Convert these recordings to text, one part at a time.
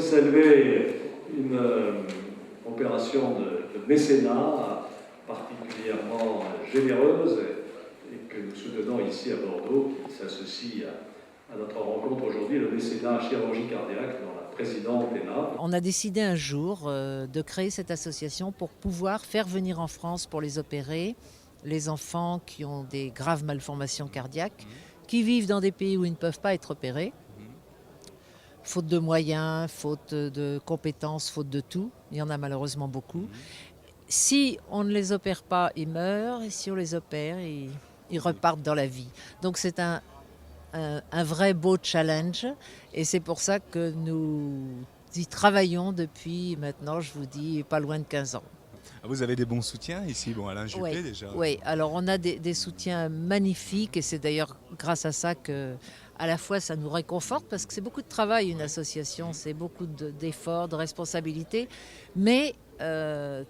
saluer une opération de mécénat particulièrement généreuse et que nous soutenons ici à Bordeaux, qui s'associe à notre rencontre aujourd'hui, le mécénat chirurgie cardiaque dont la présidente est là. On a décidé un jour de créer cette association pour pouvoir faire venir en France pour les opérer les enfants qui ont des graves malformations cardiaques, qui vivent dans des pays où ils ne peuvent pas être opérés, faute de moyens, faute de compétences, faute de tout. Il y en a malheureusement beaucoup. Si on ne les opère pas, ils meurent, et si on les opère, ils repartent dans la vie. Donc c'est un vrai beau challenge, et c'est pour ça que nous y travaillons depuis maintenant, je vous dis, pas loin de 15 ans. Vous avez des bons soutiens ici, Alain Juppé Oui, déjà. oui, alors on a des soutiens magnifiques, et c'est d'ailleurs grâce à ça que, à la fois, ça nous réconforte, parce que c'est beaucoup de travail une association, c'est beaucoup d'efforts, de responsabilités, mais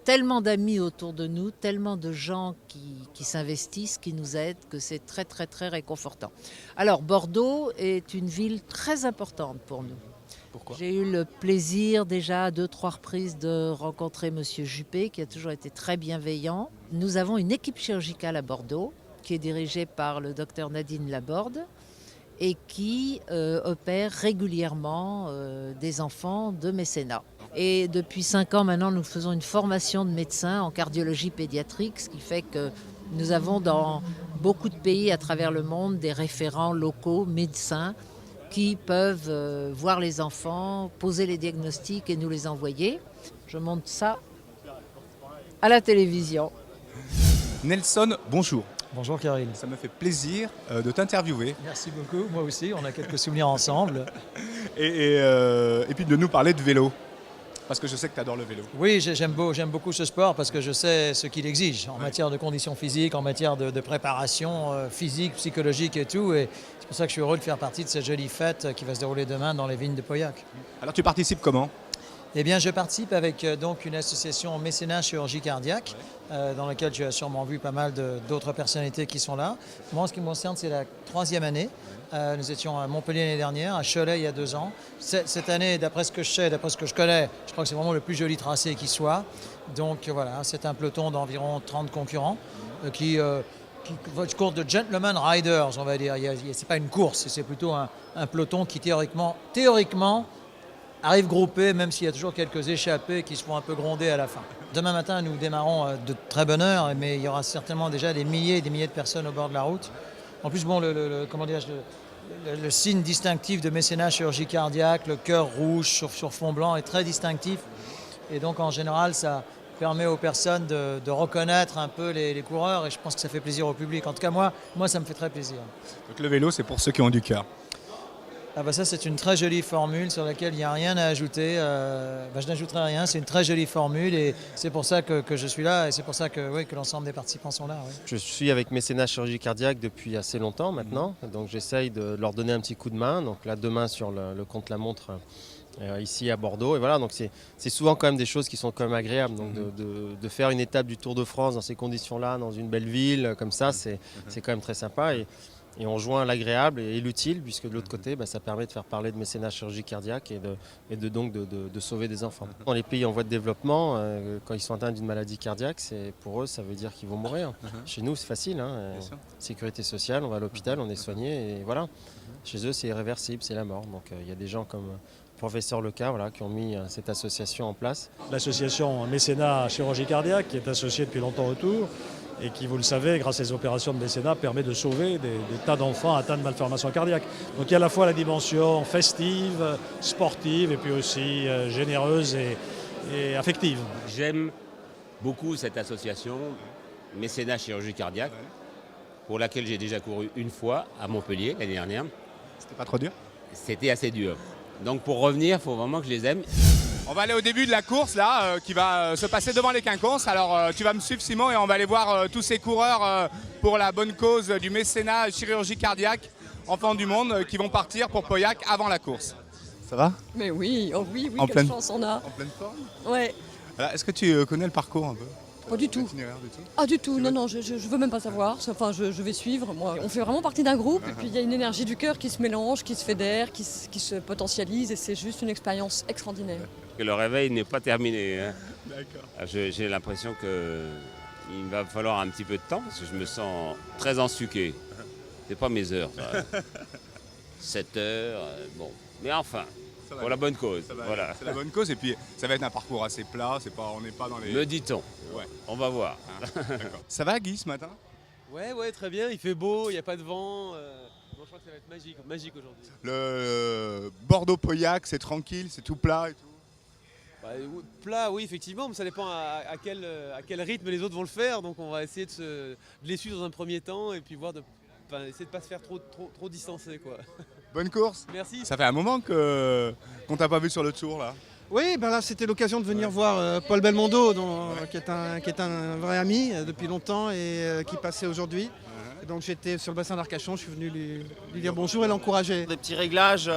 tellement d'amis autour de nous, tellement de gens qui s'investissent, qui nous aident, que c'est très très très réconfortant. Alors Bordeaux est une ville très importante pour nous. Pourquoi ? J'ai eu le plaisir déjà à 2-3 reprises de rencontrer Monsieur Juppé, qui a toujours été très bienveillant. Nous avons une équipe chirurgicale à Bordeaux qui est dirigée par le docteur Nadine Laborde et qui opère régulièrement des enfants de mécénat. Et depuis 5 ans maintenant, nous faisons une formation de médecins en cardiologie pédiatrique, ce qui fait que nous avons dans beaucoup de pays à travers le monde des référents locaux, médecins, qui peuvent voir les enfants, poser les diagnostics et nous les envoyer. Je montre ça à la télévision. Nelson, bonjour. Bonjour Karine. Ça me fait plaisir de t'interviewer. Merci beaucoup, moi aussi, on a quelques souvenirs ensemble. Et puis de nous parler de vélo. Parce que je sais que tu adores le vélo. Oui, j'aime beaucoup ce sport parce que je sais ce qu'il exige en matière de conditions physiques, en matière de préparation physique, psychologique et tout. Et c'est pour ça que je suis heureux de faire partie de cette jolie fête qui va se dérouler demain dans les vignes de Pauillac. Alors tu participes comment ? Eh bien, je participe avec donc une association mécénat chirurgie cardiaque, dans laquelle tu as sûrement vu pas mal d'autres personnalités qui sont là. Moi, en ce qui me concerne, c'est la 3e année. Nous étions à Montpellier l'année dernière, à Cholet il y a 2 ans. Cette année, d'après ce que je sais, d'après ce que je connais, je crois que c'est vraiment le plus joli tracé qui soit. Donc voilà, c'est un peloton d'environ 30 concurrents qui courent de gentleman riders, on va dire. C'est pas une course, c'est plutôt un peloton qui théoriquement arrive groupé, même s'il y a toujours quelques échappés qui se font un peu gronder à la fin. Demain matin, nous démarrons de très bonne heure, mais il y aura certainement déjà des milliers et des milliers de personnes au bord de la route. En plus, bon, le signe distinctif de mécénat chirurgie cardiaque, le cœur rouge sur fond blanc, est très distinctif. Et donc, en général, ça permet aux personnes de reconnaître un peu les coureurs, et je pense que ça fait plaisir au public. En tout cas, moi, ça me fait très plaisir. Donc le vélo, c'est pour ceux qui ont du cœur. Ah bah ça, c'est une très jolie formule sur laquelle il n'y a rien à ajouter. Je n'ajouterai rien, c'est une très jolie formule et c'est pour ça que je suis là et c'est pour ça que l'ensemble des participants sont là. Oui. Je suis avec mécénat chirurgie cardiaque depuis assez longtemps maintenant, donc j'essaye de leur donner un petit coup de main. Donc là, demain sur le contre-la-montre ici à Bordeaux. Et voilà, donc c'est souvent quand même des choses qui sont quand même agréables. Donc de faire une étape du Tour de France dans ces conditions-là, dans une belle ville comme ça, c'est quand même très sympa. Et on joint l'agréable et l'utile, puisque de l'autre côté, ça permet de faire parler de mécénat chirurgie cardiaque et de sauver des enfants. Dans les pays en voie de développement, quand ils sont atteints d'une maladie cardiaque, pour eux, ça veut dire qu'ils vont mourir. Chez nous, c'est facile. Sécurité sociale, on va à l'hôpital, on est soigné et voilà. Chez eux, c'est irréversible, c'est la mort. Donc il y a des gens comme le professeur Leca qui ont mis cette association en place. L'association mécénat chirurgie cardiaque, qui est associée depuis longtemps autour, et qui, vous le savez, grâce à ces opérations de mécénat, permet de sauver des tas d'enfants atteints de malformations cardiaques. Donc il y a à la fois la dimension festive, sportive, et puis aussi généreuse et affective. J'aime beaucoup cette association mécénat chirurgie cardiaque, pour laquelle j'ai déjà couru une fois à Montpellier l'année dernière. C'était pas trop dur ? C'était assez dur. Donc pour revenir, il faut vraiment que je les aime. On va aller au début de la course là, qui va se passer devant les quinconces. Alors tu vas me suivre Simon et on va aller voir tous ces coureurs pour la bonne cause du mécénat chirurgie cardiaque, enfants du monde, qui vont partir pour Pauillac avant la course. Ça va ? Mais oui, oh oui, En quelle pleine- chance on a. En pleine forme ? Ouais. Alors, est-ce que tu connais le parcours un peu ? Pas du tout. L'itinéraire du tout. Ah du tout, non, non, je veux même pas savoir. Enfin, je vais suivre. Moi, on fait vraiment partie d'un groupe et puis il y a une énergie du cœur qui se mélange, qui se fédère, qui se potentialise et c'est juste une expérience extraordinaire. Le réveil n'est pas terminé. Hein. D'accord. J'ai l'impression qu'il va falloir un petit peu de temps parce que je me sens très ensuqué. C'est pas mes heures. 7 heures, bon. Mais enfin, Ça va pour la aller. bonne cause. Ça va aller. Voilà. C'est la bonne cause et puis ça va être un parcours assez plat, on n'est pas dans les... Me dit-on. Ouais. On va voir. D'accord. Ça va Guy ce matin? Ouais, très bien, il fait beau, il n'y a pas de vent. Je crois que ça va être magique aujourd'hui. Le Bordeaux-Pauillac, c'est tranquille, c'est tout plat et tout. Plat, oui, effectivement, mais ça dépend à quel rythme les autres vont le faire. Donc on va essayer de les suivre dans un premier temps et puis essayer de ne pas se faire trop distancer, quoi. Bonne course. Merci. Ça fait un moment qu'on t'a pas vu sur le tour là. Oui, ben là c'était l'occasion de venir voir Paul Belmondo, qui est un vrai ami depuis longtemps et qui passait aujourd'hui. Et donc j'étais sur le bassin d'Arcachon, je suis venu lui dire bonjour et l'encourager. Des petits réglages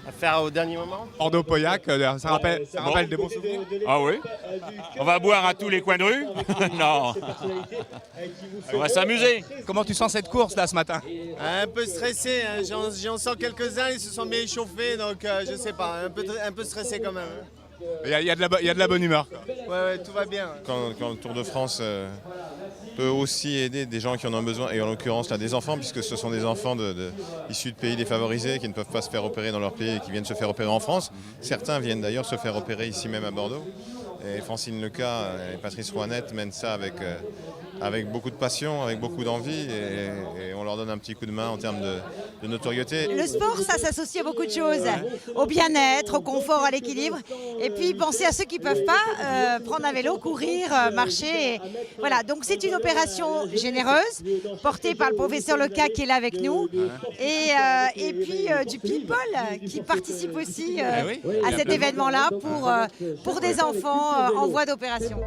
à faire au dernier moment. Bordeaux-Pauillac, ça rappelle des bons souvenirs. Ah oui? On va boire à tous les coins de rue? Non. On va s'amuser. Comment tu sens cette course là ce matin? Un peu stressé, hein. J'en sens quelques-uns, ils se sont bien échauffés, donc je sais pas, un peu stressé quand même. Il y a de la bonne humeur, quoi. Ouais, tout va bien. Quand le Tour de France peut aussi aider des gens qui en ont besoin, et en l'occurrence là, des enfants, puisque ce sont des enfants issus de pays défavorisés qui ne peuvent pas se faire opérer dans leur pays et qui viennent se faire opérer en France. Certains viennent d'ailleurs se faire opérer ici même à Bordeaux. Et Francine Leca et Patrice Rouanette mènent ça avec beaucoup de passion, avec beaucoup d'envie, et on leur donne un petit coup de main en termes de notoriété. Le sport, ça s'associe à beaucoup de choses, au bien-être, au confort, à l'équilibre, et puis penser à ceux qui ne peuvent pas prendre un vélo, courir, marcher. Voilà, donc c'est une opération généreuse, portée par le professeur Leca qui est là avec nous, et puis du People qui participe aussi à cet événement-là pour des enfants en voie d'opération.